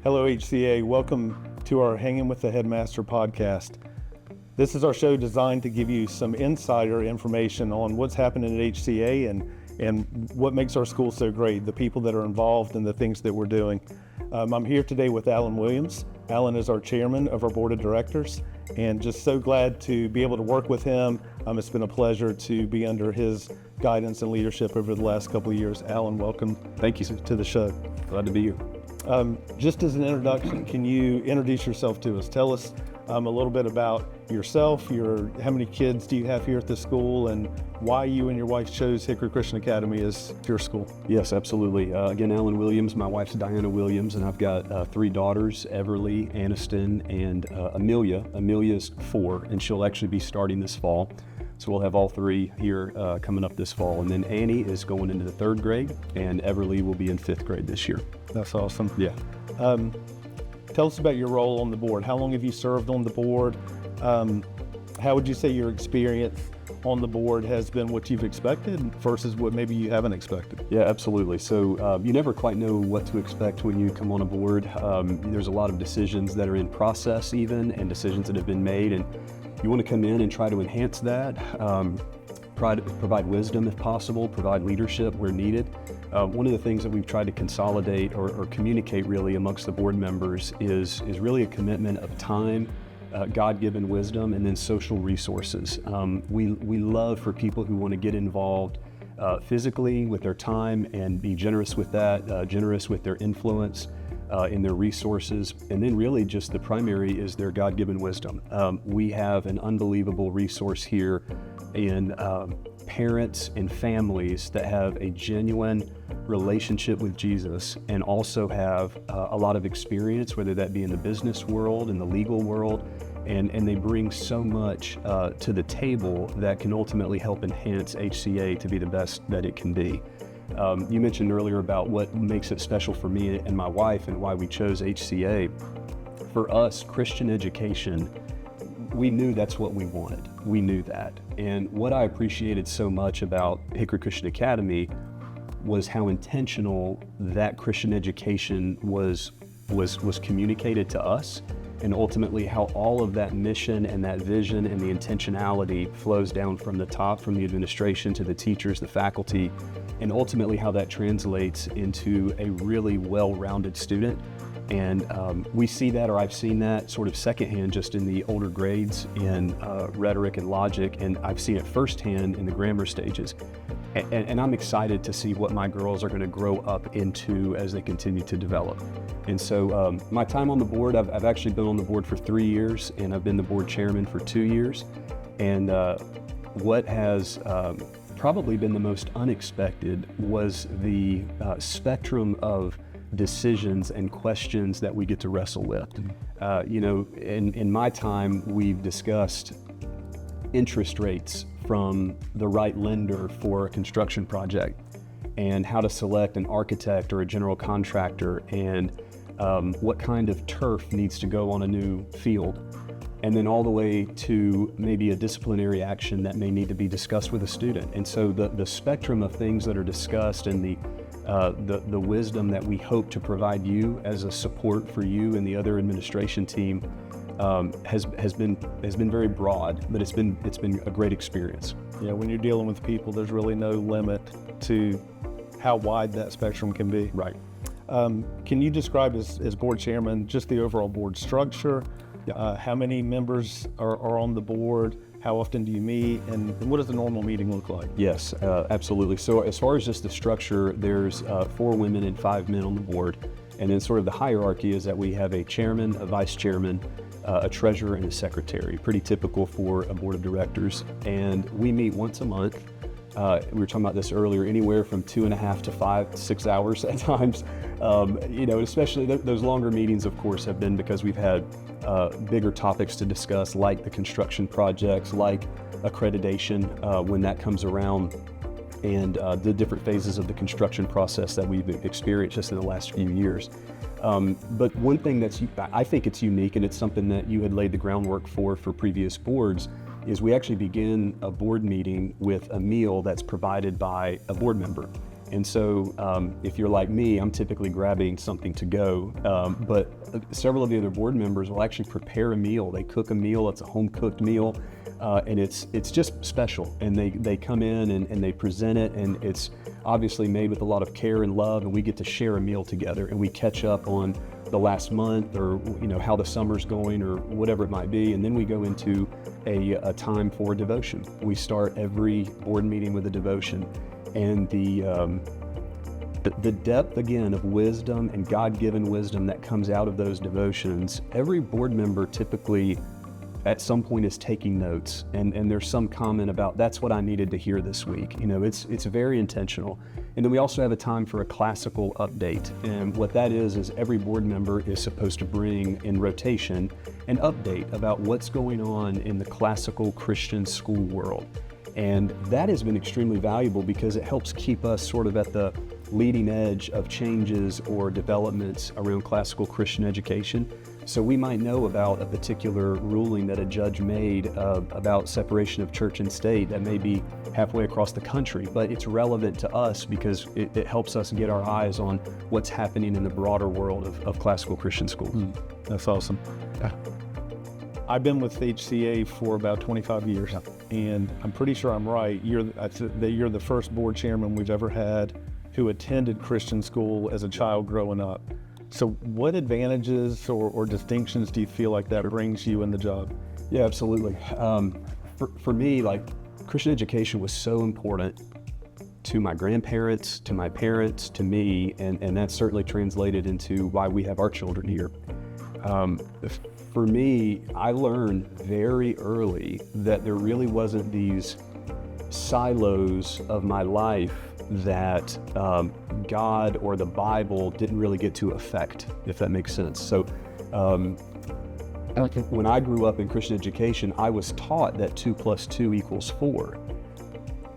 Hello, HCA. Welcome to our Hanging with the Headmaster podcast. This is our show designed to give you some insider information on what's happening at HCA and what makes our school so great, the people that are involved and the things that we're doing. I'm here today with Allan Williams. Allan is our chairman of our board of directors, and just so glad to be able to work with him. It's been a pleasure to be under his guidance and leadership over the last couple of years. Allan, welcome. Thank you to the show. Glad to be here. Just as an introduction, can you introduce yourself to us? Tell us a little bit about yourself, how many kids do you have here at the school, and why you and your wife chose Hickory Christian Academy as your school. Yes, absolutely. Again, Allan Williams, my wife's Diana Williams, and I've got three daughters, Everly, Aniston, and Amelia. Amelia's 4, and she'll actually be starting this fall. So we'll have all three here coming up this fall. And then Annie is going into the 3rd grade, and Everly will be in 5th grade this year. That's awesome. Yeah. Tell us about your role on the board. How long have you served on the board? How would you say your experience on the board has been what you've expected versus what maybe you haven't expected? Yeah, absolutely. So you never quite know what to expect when you come on a board. There's a lot of decisions that are in process even, and decisions that have been made, and you want to come in and try to enhance that, provide wisdom if possible, provide leadership where needed. One of the things that we've tried to consolidate or communicate really amongst the board members is really a commitment of time, God-given wisdom, and then social resources. We love for people who want to get involved physically with their time and be generous with that, generous with their influence, in their resources, and then really just the primary is their God-given wisdom. We have an unbelievable resource here in parents and families that have a genuine relationship with Jesus and also have a lot of experience, whether that be in the business world, in the legal world, and they bring so much to the table that can ultimately help enhance HCA to be the best that it can be. You mentioned earlier about what makes it special for me and my wife and why we chose HCA. For us, Christian education, we knew that's what we wanted. We knew that. And what I appreciated so much about Hickory Christian Academy was how intentional that Christian education was communicated to us, and ultimately how all of that mission and that vision and the intentionality flows down from the top, from the administration to the teachers, the faculty, and ultimately how that translates into a really well-rounded student. And we see that, or I've seen that sort of secondhand just in the older grades in rhetoric and logic, and I've seen it firsthand in the grammar stages. And I'm excited to see what my girls are going to grow up into as they continue to develop. And so my time on the board, I've actually been on the board for 3 years, and I've been the board chairman for 2 years. And what has probably been the most unexpected was the spectrum of decisions and questions that we get to wrestle with. In my time, we've discussed interest rates from the right lender for a construction project, and how to select an architect or a general contractor, and what kind of turf needs to go on a new field, and then all the way to maybe a disciplinary action that may need to be discussed with a student. And so the spectrum of things that are discussed and the wisdom that we hope to provide you as a support for you and the other administration team has been very broad, but it's been a great experience. Yeah, when you're dealing with people, there's really no limit to how wide that spectrum can be. Right. Can you describe as board chairman just the overall board structure? Yeah. How many members are on the board? How often do you meet? And what does a normal meeting look like? Yes, absolutely. So as far as just the structure, there's 4 women and 5 men on the board. And then sort of the hierarchy is that we have a chairman, a vice chairman, a treasurer, and a secretary. Pretty typical for a board of directors. And we meet once a month. We were talking about this earlier, anywhere from 2.5 to 5 to 6 hours at times. Especially those longer meetings, of course, have been because we've had bigger topics to discuss, like the construction projects, like accreditation when that comes around, and the different phases of the construction process that we've experienced just in the last few years. But one thing I think it's unique, and it's something that you had laid the groundwork for previous boards, is we actually begin a board meeting with a meal that's provided by a board member. And so if you're like me, I'm typically grabbing something to go, but several of the other board members will actually prepare a meal. They cook a meal, it's a home cooked meal, and it's just special. And they come in and they present it, and it's obviously made with a lot of care and love, and we get to share a meal together, and we catch up on the last month, or how the summer's going, or whatever it might be. And then we go into a time for devotion. We start every board meeting with a devotion, and the depth again of wisdom and God-given wisdom that comes out of those devotions. Every board member typically at some point is taking notes, and there's some comment about, that's what I needed to hear this week. It's very intentional. And then we also have a time for a classical update. And what that is every board member is supposed to bring in rotation an update about what's going on in the classical Christian school world. And that has been extremely valuable because it helps keep us sort of at the leading edge of changes or developments around classical Christian education. So we might know about a particular ruling that a judge made about separation of church and state that may be halfway across the country, but it's relevant to us because it helps us get our eyes on what's happening in the broader world of classical Christian schools. That's awesome. I've been with HCA for about 25 years, and I'm pretty sure I'm right. You're the first board chairman we've ever had who attended Christian school as a child growing up. So what advantages or distinctions do you feel like that brings you in the job? Yeah, absolutely. For me, like, Christian education was so important to my grandparents, to my parents, to me, and that's certainly translated into why we have our children here. For me, I learned very early that there really wasn't these silos of my life that God or the Bible didn't really get to affect, if that makes sense. So when I grew up in Christian education, I was taught that 2 + 2 = 4.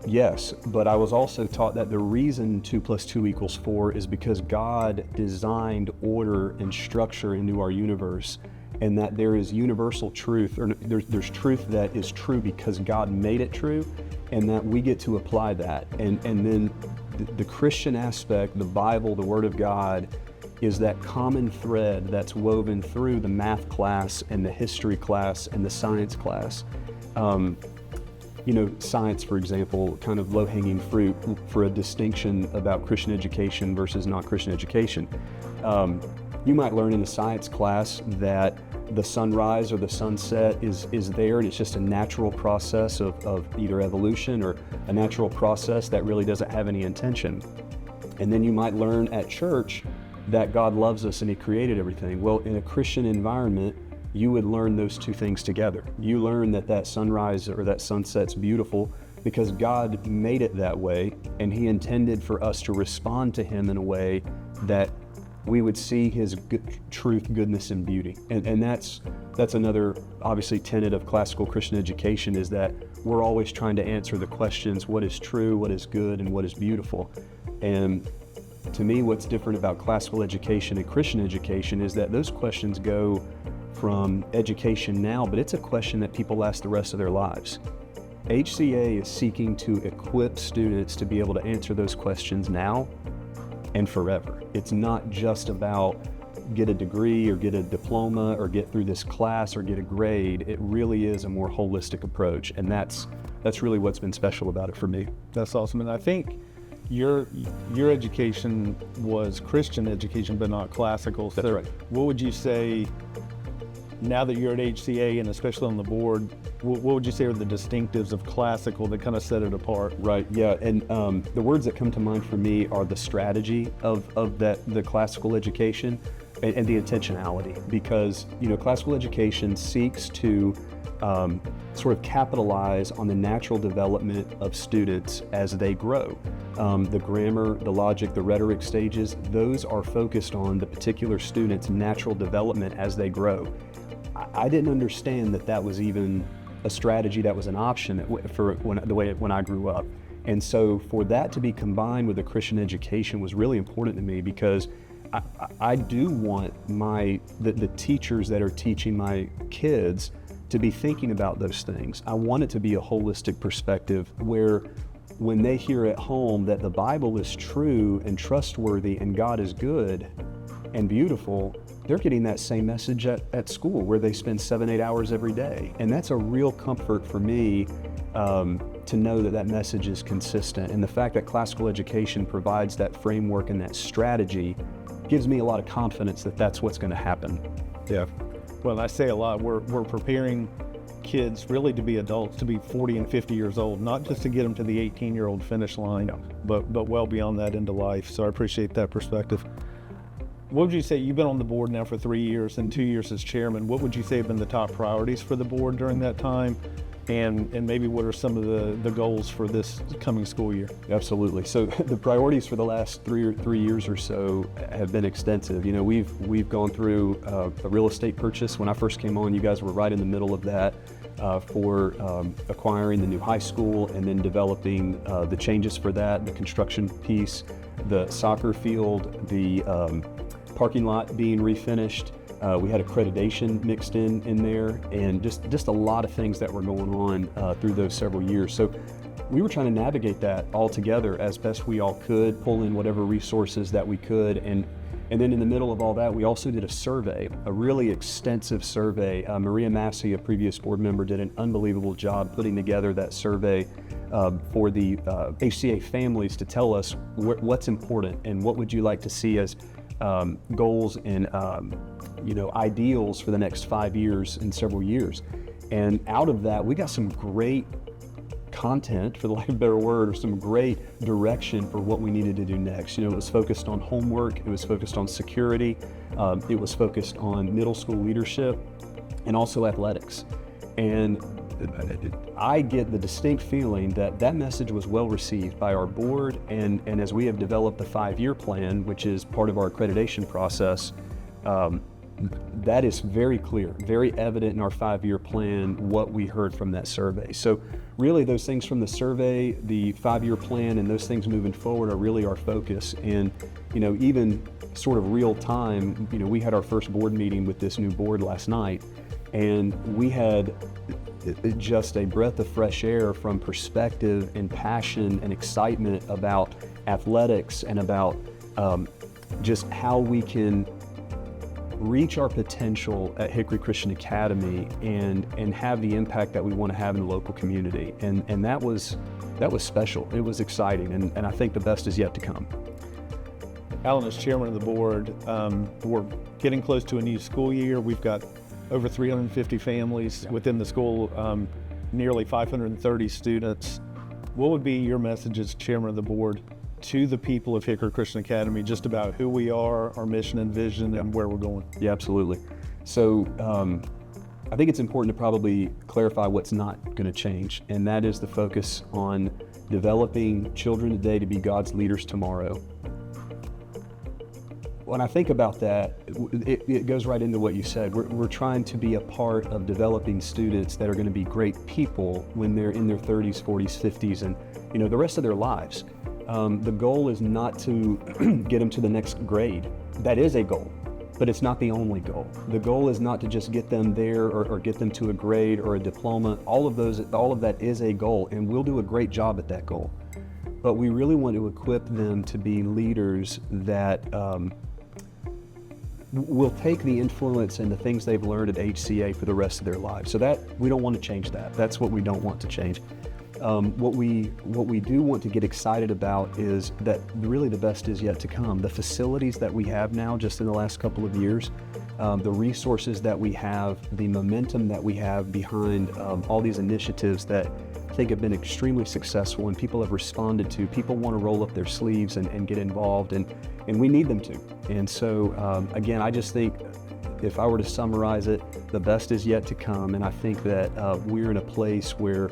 Yes, but I was also taught that the reason 2 + 2 = 4 is because God designed order and structure into our universe, and that there is universal truth, or there's truth that is true because God made it true, and that we get to apply that. And then the Christian aspect, the Bible, the Word of God, is that common thread that's woven through the math class and the history class and the science class. Science, for example, kind of low-hanging fruit for a distinction about Christian education versus non-Christian education. You might learn in a science class that the sunrise or the sunset is there, and it's just a natural process of either evolution or a natural process that really doesn't have any intention. And then you might learn at church that God loves us and He created everything. Well, in a Christian environment, you would learn those two things together. You learn that sunrise or that sunset's beautiful because God made it that way, and He intended for us to respond to Him in a way that we would see His truth, goodness, and beauty. And that's another, obviously, tenet of classical Christian education, is that we're always trying to answer the questions, what is true, what is good, and what is beautiful. And to me, what's different about classical education and Christian education is that those questions go from education now, but it's a question that people ask the rest of their lives. HCA is seeking to equip students to be able to answer those questions now and forever. It's not just about get a degree or get a diploma or get through this class or get a grade. It really is a more holistic approach, and that's really what's been special about it for me. That's awesome. And I think your education was Christian education, but not classical. That's right. What would you say, now that you're at HCA and especially on the board, what would you say are the distinctives of classical that kind of set it apart? Right, yeah, and the words that come to mind for me are the strategy of the classical education and the intentionality, because classical education seeks to sort of capitalize on the natural development of students as they grow. The grammar, the logic, the rhetoric stages, those are focused on the particular student's natural development as they grow. I didn't understand that was even a strategy that was an option for when I grew up. And so for that to be combined with a Christian education was really important to me, because I do want the teachers that are teaching my kids to be thinking about those things. I want it to be a holistic perspective where when they hear at home that the Bible is true and trustworthy and God is good and beautiful, they're getting that same message at school where they spend 7-8 hours every day. And that's a real comfort for me to know that message is consistent. And the fact that classical education provides that framework and that strategy gives me a lot of confidence that that's what's going to happen. Yeah. Well, I say a lot, we're preparing kids really to be adults, to be 40 and 50 years old, not just to get them to the 18-year-old finish line, but well beyond that into life. So I appreciate that perspective. What would you say, you've been on the board now for 3 years and 2 years as chairman, what would you say have been the top priorities for the board during that time? And maybe what are some of the goals for this coming school year? Absolutely. So the priorities for the last 3 years or so have been extensive. You know, we've gone through a real estate purchase. When I first came on, you guys were right in the middle of that for acquiring the new high school and then developing the changes for that, the construction piece, the soccer field, the parking lot being refinished. We had accreditation mixed in there, and just a lot of things that were going on through those several years. So we were trying to navigate that all together as best we all could, pull in whatever resources that we could, and then in the middle of all that, we also did a survey, a really extensive survey. Maria Massey, a previous board member, did an unbelievable job putting together that survey for the HCA families to tell us what's important and what would you like to see as goals and ideals for the next 5 years and several years. And out of that, we got some great content, for the lack of a better word, or some great direction for what we needed to do next. You know, it was focused on homework, it was focused on security, it was focused on middle school leadership, and also athletics. And I get the distinct feeling that message was well received by our board, and as we have developed the 5-year plan, which is part of our accreditation process, that is very clear, very evident in our 5-year plan, what we heard from that survey. So really those things from the survey, the 5-year plan, and those things moving forward are really our focus. And, you know, even sort of real time, you know, we had our first board meeting with this new board last night, and we had just a breath of fresh air from perspective and passion and excitement about athletics and about just how we can reach our potential at Hickory Christian Academy and have the impact that we want to have in the local community. And that was special. It was exciting, and I think the best is yet to come. Allan, as chairman of the board, we're getting close to a new school year. We've got over 350 families within the school, nearly 530 students. What would be your message as chairman of the board to the people of Hickory Christian Academy, just about who we are, our mission and vision, and where we're going? Yeah, absolutely. So I think it's important to probably clarify what's not going to change, and that is the focus on developing children today to be God's leaders tomorrow. When I think about that, it goes right into what you said. We're trying to be a part of developing students that are going to be great people when they're in their 30s, 40s, 50s, and the rest of their lives. The goal is not to get them to the next grade. That is a goal, but it's not the only goal. The goal is not to just get them there or get them to a grade or a diploma. All of that is a goal, and we'll do a great job at that goal. But we really want to equip them to be leaders that will take the influence and the things they've learned at HCA for the rest of their lives. So that we don't want to change that. That's what we don't want to change. What we do want to get excited about is that really the best is yet to come. The facilities that we have now, just in the last couple of years, the resources that we have, the momentum that we have behind all these initiatives that I think have been extremely successful and people have responded to. People want to roll up their sleeves and get involved, and we need them to. And so again, I just think if I were to summarize it, the best is yet to come, and I think that we're in a place where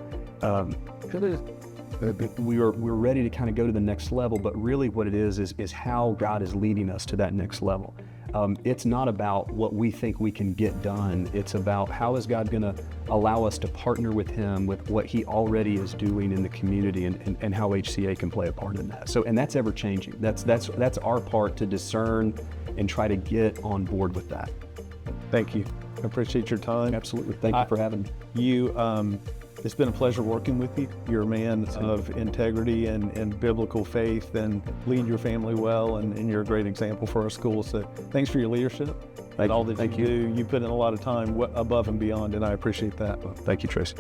we're ready to kind of go to the next level, but really what it is how God is leading us to that next level. It's not about what we think we can get done. It's about how is God going to allow us to partner with Him with what He already is doing in the community, and how HCA can play a part in that. So, and that's ever changing. That's our part to discern and try to get on board with that. Thank you. I appreciate your time. Absolutely. Thank you for having me. You It's been a pleasure working with you. You're a man of integrity and biblical faith, and lead your family well, and you're a great example for our school. So thanks for your leadership and all that you do. You put in a lot of time above and beyond, and I appreciate that. Thank you, Tracy.